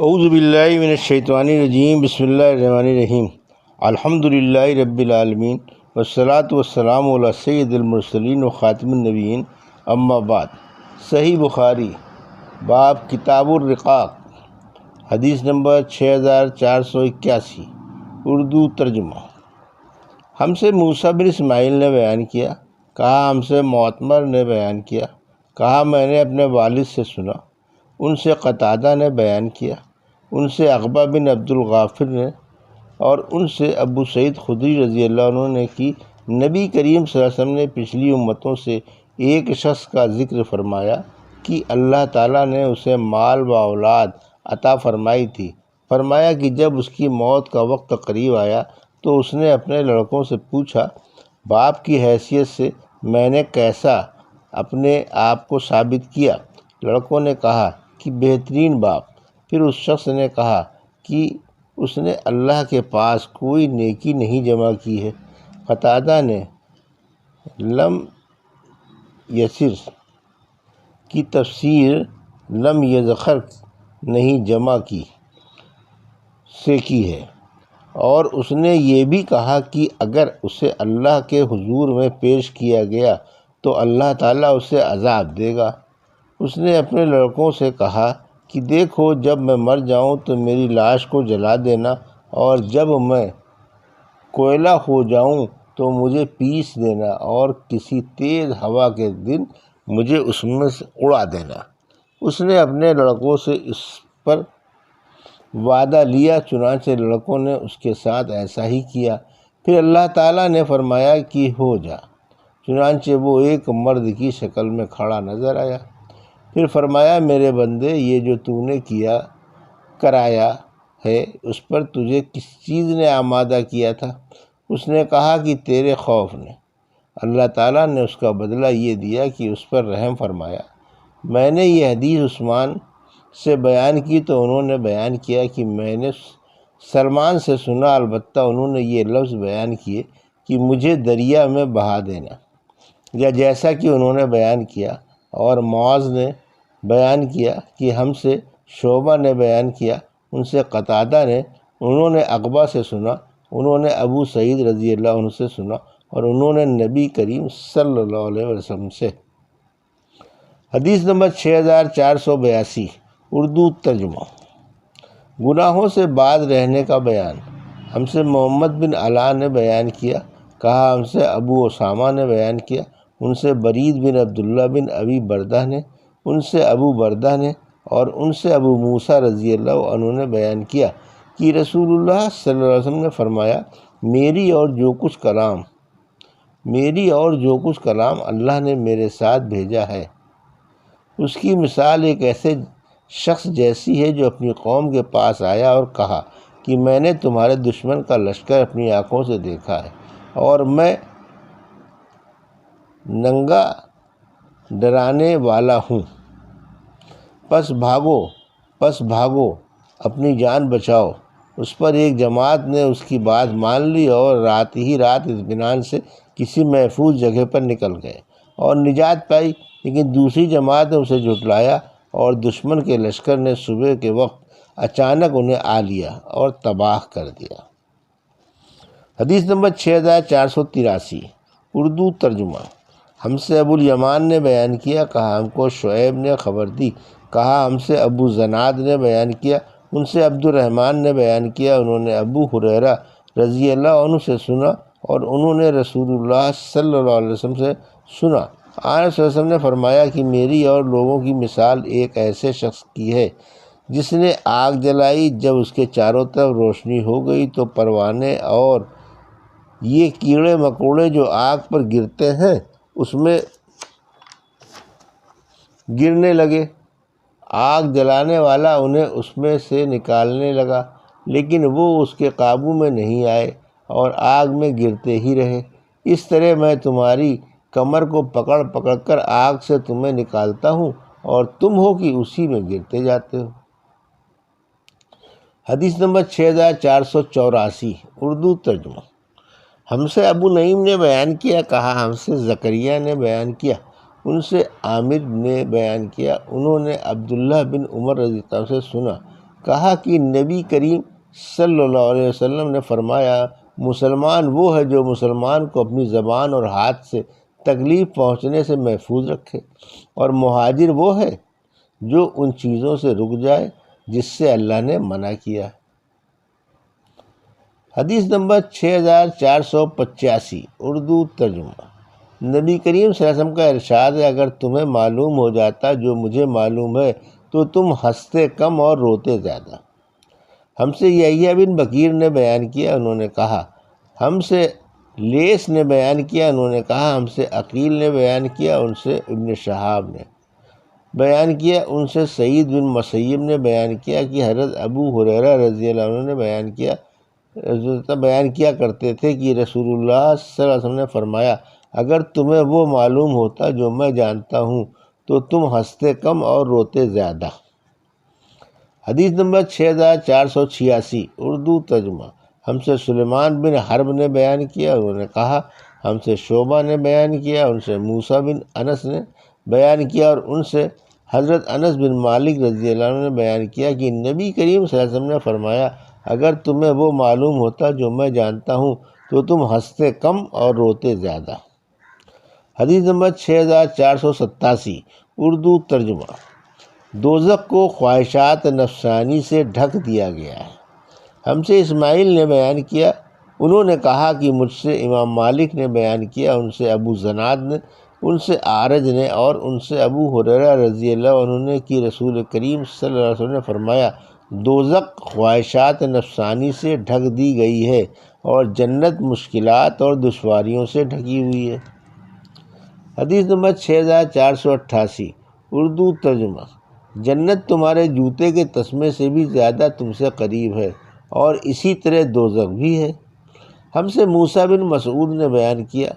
اعوذ باللہ من الشیطان الرجیم، بسم اللہ الرحمن الرحیم۔ الحمد للہ رب العالمین والصلاة والسلام علی سید المرسلین و خاتم النبیین، اما بعد۔ صحیح بخاری باب کتاب الرقاق، حدیث نمبر 6481، اردو ترجمہ۔ ہم سے موسیٰ بن اسماعیل نے بیان کیا، کہا ہم سے معتمر نے بیان کیا، کہا میں نے اپنے والد سے سنا، ان سے قتادہ نے بیان کیا، ان سے عقبہ بن عبد الغافر نے، اور ان سے ابو سعید خدری رضی اللہ عنہ نے کہ نبی کریم صلی اللہ علیہ وسلم نے پچھلی امتوں سے ایک شخص کا ذکر فرمایا کہ اللہ تعالیٰ نے اسے مال و اولاد عطا فرمائی تھی۔ فرمایا کہ جب اس کی موت کا وقت قریب آیا تو اس نے اپنے لڑکوں سے پوچھا، باپ کی حیثیت سے میں نے کیسا اپنے آپ کو ثابت کیا؟ لڑکوں نے کہا کہ بہترین باپ۔ پھر اس شخص نے کہا کہ اس نے اللہ کے پاس کوئی نیکی نہیں جمع کی ہے۔ قتادہ نے لم یسر کی تفسیر لم یذخر نہیں جمع کی سے کی ہے، اور اس نے یہ بھی کہا کہ اگر اسے اللہ کے حضور میں پیش کیا گیا تو اللہ تعالیٰ اسے عذاب دے گا۔ اس نے اپنے لڑکوں سے کہا کہ دیکھو، جب میں مر جاؤں تو میری لاش کو جلا دینا، اور جب میں کوئلہ ہو جاؤں تو مجھے پیس دینا، اور کسی تیز ہوا کے دن مجھے اس میں سے اڑا دینا۔ اس نے اپنے لڑکوں سے اس پر وعدہ لیا، چنانچہ لڑکوں نے اس کے ساتھ ایسا ہی کیا۔ پھر اللہ تعالیٰ نے فرمایا کہ ہو جا، چنانچہ وہ ایک مرد کی شکل میں کھڑا نظر آیا۔ پھر فرمایا، میرے بندے، یہ جو تو نے کیا کرایا ہے اس پر تجھے کس چیز نے آمادہ کیا تھا؟ اس نے کہا کہ تیرے خوف نے۔ اللہ تعالیٰ نے اس کا بدلہ یہ دیا کہ اس پر رحم فرمایا۔ میں نے یہ حدیث عثمان سے بیان کی تو انہوں نے بیان کیا کہ میں نے سلمان سے سنا، البتہ انہوں نے یہ لفظ بیان کیے کہ مجھے دریا میں بہا دینا، یا جیسا کہ انہوں نے بیان کیا۔ اور معاذ نے بیان کیا کہ ہم سے شعبہ نے بیان کیا، ان سے قتادہ نے، انہوں نے عقبہ سے سنا، انہوں نے ابو سعید رضی اللہ عنہ سے سنا، اور انہوں نے نبی کریم صلی اللہ علیہ وسلم سے۔ حدیث نمبر 6482، اردو ترجمہ۔ گناہوں سے باز رہنے کا بیان۔ ہم سے محمد بن علاء نے بیان کیا، کہا ہم سے ابو اسامہ نے بیان کیا، ان سے برید بن عبداللہ بن ابی بردہ نے، ان سے ابو بردہ نے، اور ان سے ابو موسیٰ رضی اللہ عنہ نے بیان کیا کہ رسول اللہ صلی اللہ علیہ وسلم نے فرمایا، میری اور جو کچھ کلام اللہ نے میرے ساتھ بھیجا ہے، اس کی مثال ایک ایسے شخص جیسی ہے جو اپنی قوم کے پاس آیا اور کہا کہ میں نے تمہارے دشمن کا لشکر اپنی آنکھوں سے دیکھا ہے، اور میں ننگا ڈرانے والا ہوں، پس بھاگو، اپنی جان بچاؤ۔ اس پر ایک جماعت نے اس کی بات مان لی اور رات اطمینان سے کسی محفوظ جگہ پر نکل گئے اور نجات پائی، لیکن دوسری جماعت نے اسے جھٹلایا، اور دشمن کے لشکر نے صبح کے وقت اچانک انہیں آ لیا اور تباہ کر دیا۔ حدیث نمبر 6483، اردو ترجمہ۔ ہم سے ابو الیمان نے بیان کیا، کہا ہم کو شعیب نے خبر دی، کہا ہم سے ابو زناد نے بیان کیا، ان سے عبد الرحمن نے بیان کیا، انہوں نے ابو ہریرہ رضی اللہ عنہ سے سنا، اور انہوں نے رسول اللہ صلی اللہ علیہ وسلم سے سنا۔ آن صلی اللہ علیہ وسلم نے فرمایا کہ میری اور لوگوں کی مثال ایک ایسے شخص کی ہے جس نے آگ جلائی، جب اس کے چاروں طرف روشنی ہو گئی تو پروانے اور یہ کیڑے مکوڑے جو آگ پر گرتے ہیں اس میں گرنے لگے۔ آگ جلانے والا انہیں اس میں سے نکالنے لگا، لیکن وہ اس کے قابو میں نہیں آئے اور آگ میں گرتے ہی رہے۔ اس طرح میں تمہاری کمر کو پکڑ پکڑ کر آگ سے تمہیں نکالتا ہوں، اور تم ہو کہ اسی میں گرتے جاتے ہو۔ حدیث نمبر 6484، اردو ترجمہ۔ ہم سے ابو نعیم نے بیان کیا، کہا ہم سے زکریا نے بیان کیا، ان سے عامر نے بیان کیا، انہوں نے عبداللہ بن عمر رضی اللہ عنہ سے سنا کہا کہ نبی کریم صلی اللہ علیہ وسلم نے فرمایا مسلمان وہ ہے جو مسلمان کو اپنی زبان اور ہاتھ سے تکلیف پہنچنے سے محفوظ رکھے، اور مہاجر وہ ہے جو ان چیزوں سے رک جائے جس سے اللہ نے منع کیا۔ حدیث نمبر 6485 اردو ترجمہ۔ نبی کریم صلی اللہ علیہ وسلم کا ارشاد ہے، اگر تمہیں معلوم ہو جاتا جو مجھے معلوم ہے تو تم ہنستے کم اور روتے زیادہ۔ ہم سے یحییٰ بن بکیر نے بیان کیا، انہوں نے کہا ہم سے لیث نے بیان کیا، انہوں نے کہا ہم سے عقیل نے بیان کیا، ان سے ابن شہاب نے بیان کیا، ان سے سعید بن مسیب نے بیان کیا کہ حضرت ابو ہریرہ رضی اللہ عنہ نے بیان کیا کرتے تھے کہ رسول اللہ صلی اللہ علیہ وسلم نے فرمایا اگر تمہیں وہ معلوم ہوتا جو میں جانتا ہوں تو تم ہنستے کم اور روتے زیادہ۔ حدیث نمبر 6486 اردو ترجمہ۔ ہم سے سلیمان بن حرب نے بیان کیا، انہوں نے کہا ہم سے شعبہ نے بیان کیا، ان سے موسیٰ بن انس نے بیان کیا، اور ان سے حضرت انس بن مالک رضی اللہ عنہ نے بیان کیا کہ نبی کریم صلی اللہ علیہ وسلم نے فرمایا اگر تمہیں وہ معلوم ہوتا جو میں جانتا ہوں تو تم ہنستے کم اور روتے زیادہ۔ حدیث نمبر 6487 اردو ترجمہ۔ دوزخ کو خواہشات نفسانی سے ڈھک دیا گیا ہے۔ ہم سے اسماعیل نے بیان کیا، انہوں نے کہا کہ مجھ سے امام مالک نے بیان کیا، ان سے ابو زناد نے، ان سے اعرج نے، اور ان سے ابو ہریرہ رضی اللہ عنہ نے کہ رسول کریم صلی اللہ علیہ وسلم نے فرمایا دوزخ خواہشات نفسانی سے ڈھک دی گئی ہے اور جنت مشکلات اور دشواریوں سے ڈھکی ہوئی ہے۔ حدیث نمبر 6488 اردو ترجمہ۔ جنت تمہارے جوتے کے تسمے سے بھی زیادہ تم سے قریب ہے اور اسی طرح دوزخ بھی ہے۔ ہم سے موسیٰ بن مسعود نے بیان کیا،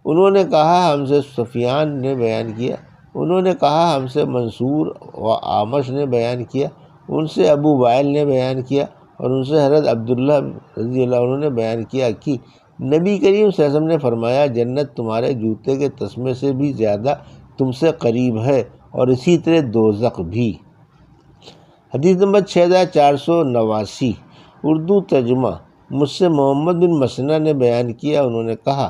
انہوں نے کہا ہم سے سفیان نے بیان کیا، انہوں نے کہا ہم سے منصور و اعمش نے بیان کیا، ان سے ابو وائل نے بیان کیا، اور ان سے حضرت عبداللہ رضی اللہ عنہ نے بیان کیا کہ نبی کریم صلی اللہ علیہ وسلم نے فرمایا جنت تمہارے جوتے کے تسمے سے بھی زیادہ تم سے قریب ہے اور اسی طرح دوزخ بھی۔ حدیث نمبر 6489 اردو ترجمہ۔ مجھ سے محمد بن مسنہ نے بیان کیا، انہوں نے کہا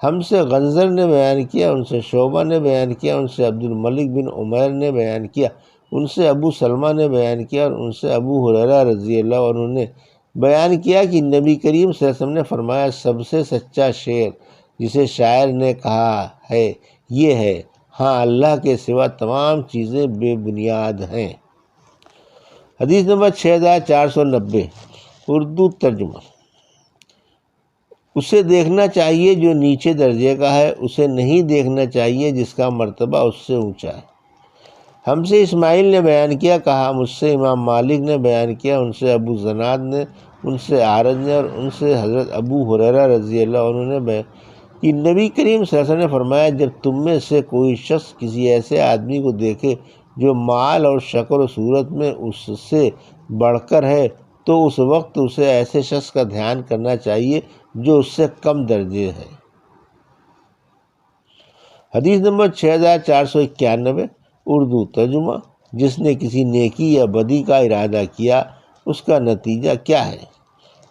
ہم سے غنزر نے بیان کیا، ان سے شعبہ نے بیان کیا، ان سے عبد الملک بن عمیر نے بیان کیا، ان سے ابو سلمہ نے بیان کیا، اور ان سے ابو ہریرہ رضی اللہ عنہ نے بیان کیا کہ نبی کریم صلی اللہ علیہ وسلم نے فرمایا سب سے سچا شعر جسے شاعر نے کہا ہے یہ ہے ہاں اللہ کے سوا تمام چیزیں بے بنیاد ہیں۔ حدیث نمبر 6490 اردو ترجمہ۔ اسے دیکھنا چاہیے جو نیچے درجے کا ہے، اسے نہیں دیکھنا چاہیے جس کا مرتبہ اس سے اونچا ہے۔ ہم سے اسماعیل نے بیان کیا، کہا مجھ سے امام مالک نے بیان کیا، ان سے ابو زناد نے، ان سے اعرج نے، اور ان سے حضرت ابو ہریرہ رضی اللہ عنہ نے بیان کہ نبی کریم صلی اللہ علیہ وسلم نے فرمایا جب تم میں سے کوئی شخص کسی ایسے آدمی کو دیکھے جو مال اور شکل و صورت میں اس سے بڑھ کر ہے تو اس وقت اسے ایسے شخص کا دھیان کرنا چاہیے جو اس سے کم درجے ہے۔ حدیث نمبر 6491 اردو ترجمہ۔ جس نے کسی نیکی یا بدی کا ارادہ کیا اس کا نتیجہ کیا ہے؟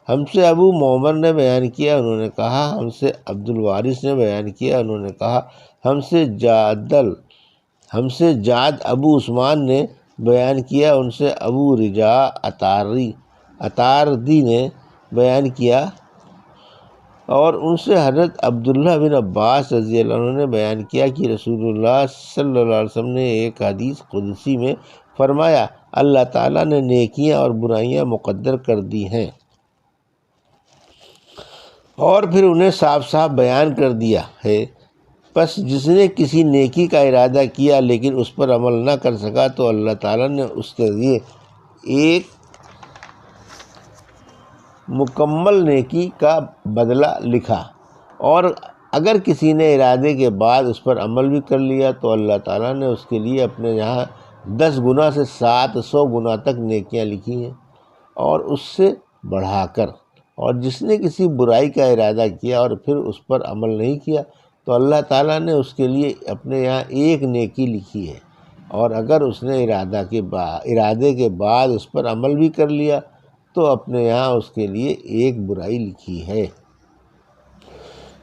ہم سے ابو معمر نے بیان کیا، انہوں نے کہا ہم سے عبد الوارث نے بیان کیا، انہوں نے کہا ہم سے جاد ابو عثمان نے بیان کیا، ان سے ابو رجا اتاردی نے بیان کیا، اور ان سے حضرت عبداللہ بن عباس رضی اللہ عنہ نے بیان کیا کہ رسول اللہ صلی اللہ علیہ وسلم نے ایک حدیث قدسی میں فرمایا اللہ تعالیٰ نے نیکیاں اور برائیاں مقدر کر دی ہیں اور پھر انہیں صاف صاف بیان کر دیا ہے، پس جس نے کسی نیکی کا ارادہ کیا لیکن اس پر عمل نہ کر سکا تو اللہ تعالیٰ نے اس کے لیے ایک مکمل نیکی کا بدلہ لکھا، اور اگر کسی نے ارادے کے بعد اس پر عمل بھی کر لیا تو اللہ تعالیٰ نے اس کے لیے اپنے یہاں 10 گنا سے 700 گنا تک نیکیاں لکھی ہیں اور اس سے بڑھا کر، اور جس نے کسی برائی کا ارادہ کیا اور پھر اس پر عمل نہیں کیا تو اللہ تعالیٰ نے اس کے لیے اپنے یہاں ایک نیکی لکھی ہے اور اگر اس نے ارادے کے بعد اس پر عمل بھی کر لیا تو اپنے یہاں اس کے لیے ایک برائی لکھی ہے۔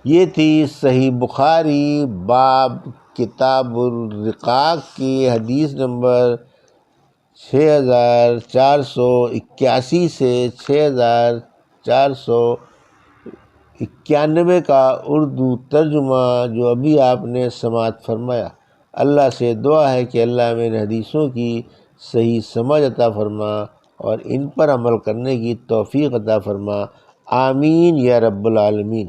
یہ تھی صحیح بخاری باب کتاب الرقاق کی حدیث نمبر 6481 سے 6491 کا اردو ترجمہ جو ابھی آپ نے سماعت فرمایا۔ اللہ سے دعا ہے کہ اللہ میں ان حدیثوں کی صحیح سمجھ عطا فرما اور ان پر عمل کرنے کی توفیق عطا فرما، آمین یا رب العالمین۔